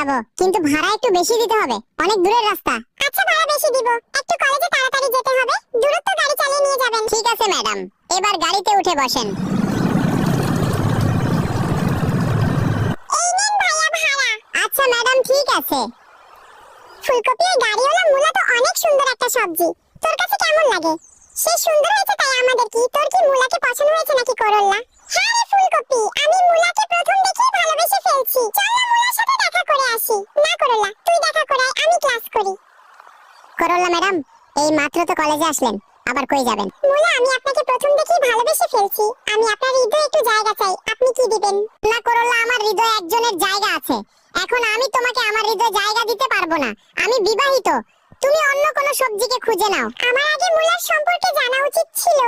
যাব, কিন্তু ভাড়া একটু বেশি দিতে হবে, অনেক দূরের রাস্তা। আচ্ছা ভাড়া বেশি দিব, একটু কলেজে তাড়াতাড়ি যেতে হবে, দূরত্ব গাড়ি চালিয়ে নিয়ে যাবেন। ঠিক আছে ম্যাডাম, এবার গাড়িতে উঠে বসেন। এই নেন ভাইয়া ভাড়া। আচ্ছা ম্যাডাম, ঠিক আছে। ফুলকপি আর গাড়িওয়ালা মূলা তো অনেক সুন্দর একটা সবজি, তোর কাছে কেমন লাগে? সে সুন্দর হয়েছে তাই আমাদের কি, তোর কি মূলাকে পছন্দ হয়েছে নাকি করল্লা? হ্যাঁ রে ফুলকপি, আমি মূলাকে প্রথম দেখেই ভালোবেসে ফেলছি। চল না মূলার সাথে দেখা করে আসি। না করল্লা, তুই দেখা করে আয়, আমি ক্লাস করি। করল্লা ম্যাডাম, এই মাত্র তো কলেজে আসলেন, আবার কই যাবেন? মূলা, আমি আপনাকে প্রথম দেখেই ভালোবেসে ফেলছি। আমি আপনার হৃদয়ে একটু জায়গা চাই, আপনি কি দিবেন? না করল্লা, আমার হৃদয়ে একজনের জায়গা আছে। এখন আমি তোমাকে আমার হৃদয়ে জায়গা দিতে পারবো না, আমি বিবাহিত। তুমি অন্য কোনো সবজিকে খুঁজে নাও। আমার আগে মূলার সম্পর্কে জানা উচিত ছিল।